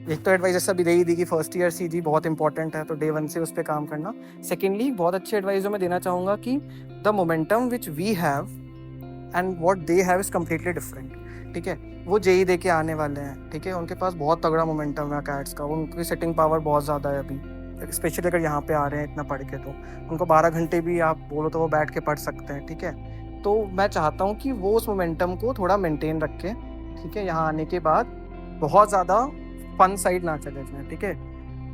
एक तो एडवाइस जैसा भी दे ही दी कि फर्स्ट ईयर सीजी बहुत इंपॉर्टेंट है, तो डे 1 से उस पे काम करना। सेकेंडली बहुत अच्छी एडवाइस जो मैं देना चाहूँगा कि the momentum which we have and what they have is completely different. ठीक है, वो जेई दे के आने वाले हैं, ठीक है, उनके पास बहुत तगड़ा मोमेंटम है कैट्स का, उनकी सेटिंग पावर बहुत ज़्यादा है अभी, स्पेशली अगर यहाँ पे आ रहे हैं इतना पढ़ के, तो उनको 12 घंटे भी आप बोलो तो वो बैठ के पढ़ सकते हैं। ठीक है, तो मैं चाहता हूँ कि वो उस मोमेंटम को थोड़ा मेंटेन रखें। ठीक है, यहाँ आने के बाद बहुत ज़्यादा फन साइड ना चले जाए। ठीक है,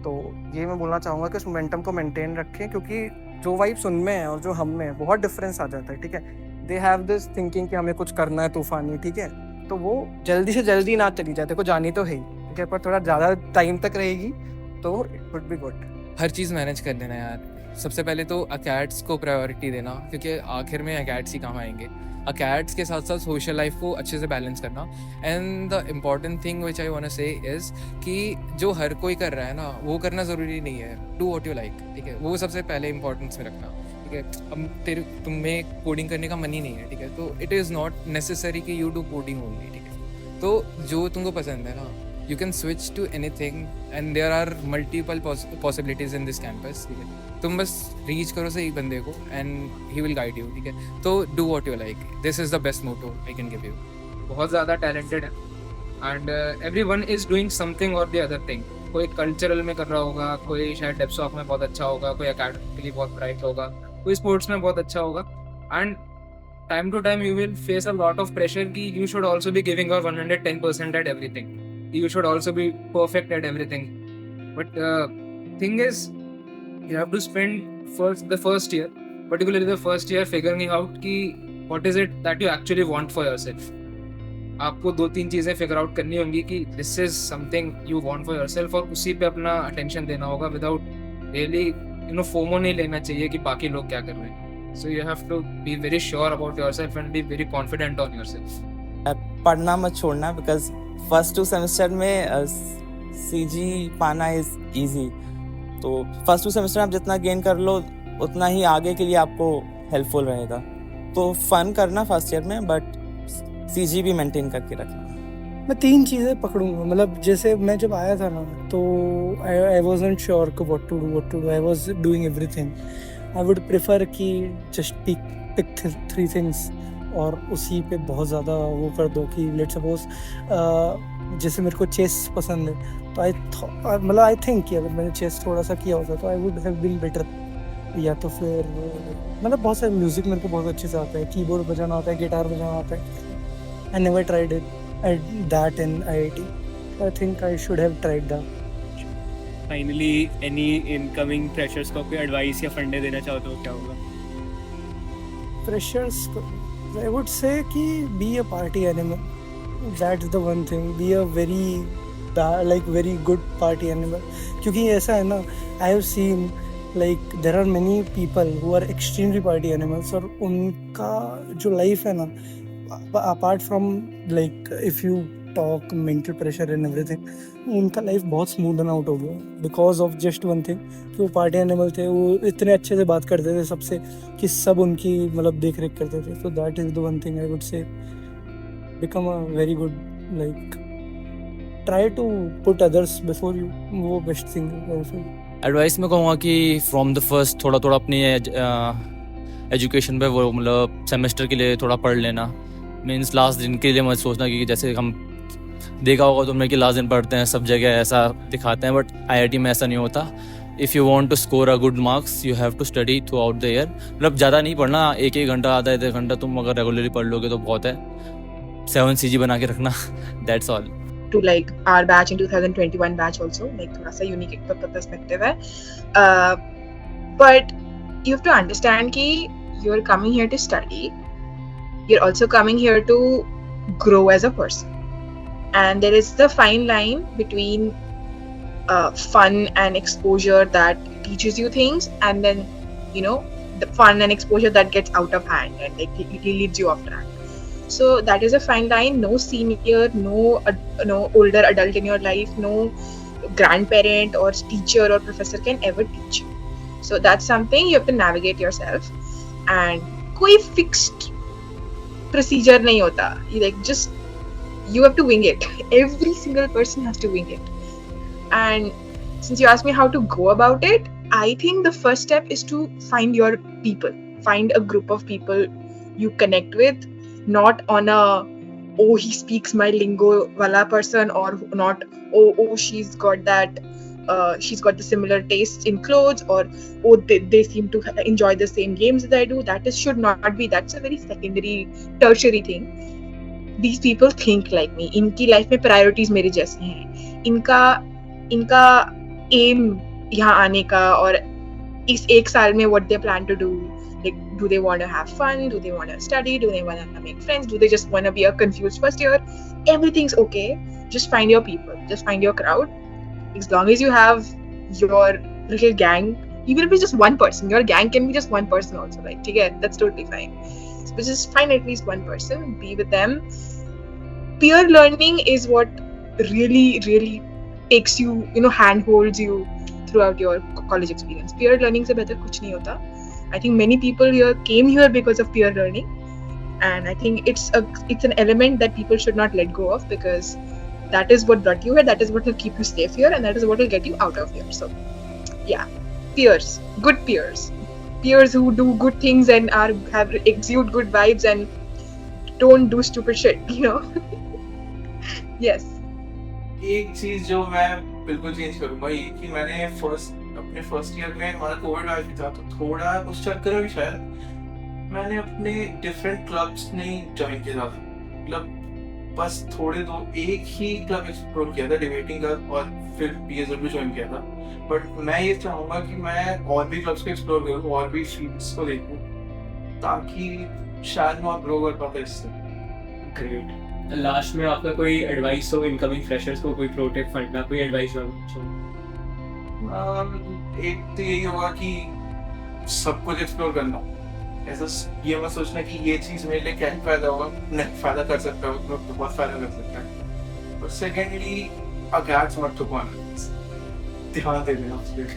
तो ये मैं बोलना चाहूँगा कि उस मोमेंटम को मेंटेन रखें, क्योंकि जो वाइब्स उनमें है और जो हम में है बहुत डिफरेंस आ जाता है। ठीक है, दे हैव दिस थिंकिंग कि हमें कुछ करना है तूफानी। ठीक है, तो वो जल्दी से जल्दी ना चली जाए, देखो जानी तो है ही, ठीक है, पर थोड़ा ज़्यादा टाइम तक रहेगी तो it would be good. Her cheese manage कर लेना यार। सबसे पहले तो अकेड्स को प्रायोरिटी देना, क्योंकि आखिर में अकेड्स ही काम आएंगे। अकेड्स के साथ साथ सोशल लाइफ को अच्छे से बैलेंस करना। And the important thing which I want to say is कि जो हर कोई कर रहा है ना, वो करना ज़रूरी नहीं है। डू व्हाट यू लाइक, ठीक है, वो सबसे पहले इंपॉर्टेंस में रखना। ठीक है, अब तुम्हें कोडिंग करने का मन ही नहीं है, ठीक है, तो इट इज़ नॉट नेसेसरी कि यू डू कोडिंग ओनली। ठीक है, तो जो तुमको पसंद है ना, you can switch to anything and there are multiple possibilities in this campus। ठीक है, तुम बस रीच करो सही बंदे को and he will guide you। ठीक है, तो do what you like, this is the best motto I can give you। बहुत ज़्यादा टैलेंटेड है and everyone is doing something और द अदर थिंग। कोई कल्चरल में कर रहा होगा, कोई शायद डेप्सॉक में बहुत अच्छा होगा, कोई एकेडमिकली बहुत ब्राइट होगा, कोई स्पोर्ट्स में बहुत अच्छा होगा। And time to time you will face a lot of pressure कि you should also be giving your 110% at everything, you should also be perfect at everything, but thing is you have to spend the first year, particularly the first year, figuring out कि what is it that you actually want for yourself। आपको 2-3 चीज़ें figure out करनी होंगी कि this is something you want for yourself, और उसी पे अपना अटेंशन देना होगा विदाउट रियली फोमो नहीं लेना चाहिए कि बाकी लोग क्या कर रहे हैं। so you have to be very sure about yourself and be very confident on yourself। पढ़ना मत छोड़ना, बिकॉज फर्स्ट 2 सेमेस्टर में सीजी पाना इज इजी। तो फर्स्ट 2 सेमेस्टर आप जितना गेन कर लो उतना ही आगे के लिए आपको हेल्पफुल रहेगा। तो फन करना फर्स्ट ईयर में, बट सीजी भी मेंटेन करके रखना। मैं 3 चीज़ें पकड़ूंगा, मतलब जैसे मैं जब आया था ना, तो आई वॉजंट श्योर कि what to do, I was doing everything. I would prefer कि जस्ट पिक 3 थिंग्स और उसी पे बहुत ज़्यादा वो कर दो कि लेट्स सपोज जैसे मेरे को चेस पसंद है, तो आई थिंक कि अगर मैंने चेस थोड़ा सा किया होता तो I would have been better. या तो फिर मतलब बहुत सारे म्यूज़िक मेरे को बहुत अच्छे से आता है, कीबोर्ड बजाना आता है, गिटार बजाना आता है। I never tried that in IIT। I think I should have tried that. Finally any incoming freshers को कोई एडवाइस या फंडे देना चाहो तो क्या होगा? फ्रेशर्स को I would say कि be a party animal, that's the one thing, be a very good party animal। क्योंकि ऐसा है ना, I have seen like there are many people who are extremely party animals, और उनका जो life है ना, apart from like if you talk mental pressure and everything, उनका लाइफ बहुत स्मूथ आउट हो गया because of just one thing कि वो पार्टी एनिमल थे। वो इतने अच्छे से बात करते थे सबसे कि सब उनकी मतलब देख रेख करते थे। तो that is the one thing I would say, become a very good, like try to put others before you, वो बेस्ट थिंग है। एडवाइस में कहूँगा कि फ्रॉम द फर्स्ट थोड़ा थोड़ा अपनी एजुकेशन पे वो मतलब सेमेस्टर के लिए थोड़ा पढ़ लेना। मीन्स लास्ट दिन के लिए मत सोचना, कि जैसे हम देखा होगा तुमने कि लास्ट दिन पढ़ते हैं, सब जगह ऐसा दिखाते हैं, बट IIT में ऐसा नहीं होता। If you want to score a good marks you have to study throughout the year. मतलब ज़्यादा नहीं पढ़ना, 1 घंटा आधा 1 घंटा तुम अगर रेगुलरली पढ़ लोगे तो बहुत है। 7 CG बना के रखना, that's all. To like our batch in 2021 batch also, like थोड़ा सा unique perspective है, but you have to understand कि you're coming here to study, you're also coming here to grow as a person, and there is the fine line between fun and exposure that teaches you things, and then the fun and exposure that gets out of hand and like it leads you off track. So that is a fine line. No senior, no older adult in your life, no grandparent or teacher or professor can ever teach you. So that's something you have to navigate yourself, and कोई fixed procedure नहीं होता, like just you have to wing it. Every single person has to wing it. And since you asked me how to go about it, I think the first step is to find your people. Find a group of people you connect with, not on a oh he speaks my lingo wala person, or not oh she's got that she's got the similar tastes in clothes, or oh they seem to enjoy the same games that I do. Should not be. That's a very secondary, tertiary thing. These people think like me. इनकी life में priorities मेरे जैसे हैं. इनका aim यहाँ आने का और इस एक साल में what they plan to do. Like, do they want to have fun? Do they want to study? Do they want to make friends? Do they just want to be a confused first year? Everything's okay. Just find your people. Just find your crowd. As long as you have your little gang, even if it's just one person, your gang can be just one person also, right? Yeah, that's totally fine. But just find at least one person, be with them. Peer learning is what really, really takes you, handholds you throughout your college experience. Peer learning se better kuch nahi hota. I think many people here came here because of peer learning, and I think it's an element that people should not let go of, because that is what brought you here, that is what will keep you safe here, and that is what will get you out of here. So yeah, peers, good peers who do good things and exude good vibes and don't do stupid shit, Yes. एक चीज जो मैं बिल्कुल change करूंगा ये कि मैंने अपने फर्स्ट ईयर में हमारा कोविड बैच भी था, तो थोड़ा उस चक्कर में भी शायद मैंने अपने डिफरेंट क्लब्स नहीं ज्वाइन किया था. मतलब बस एक ही क्लब एक्सप्लोर किया था, डिबेटिंग का, और फिर PSW ज्वाइन किया था. बट मैं ये चाहूँगा कि मैं और भी क्लब्स को एक्सप्लोर करूँ, और भी फील्ड्स को देखूँ, ताकि शायद मैं ग्रो कर पाता इससे. ग्रेट. लास्ट में आपका कोई एडवाइस हो इनकमिंग फ्रेशर्स को, कोई प्रो टेक फंड का कोई एडवाइस हो? एक तो यही होगा कि सब कुछ एक्सप्लोर करना. ऐसा ये मत सोचना कि ये चीज मेरे लिए क्या फायदा होगा, नहीं फायदा कर सकता है, उसमें बहुत फायदा कर सकता है. और सेकेंडली अकैड्स मत ठुकवाना, ध्यान दे देना उस पर.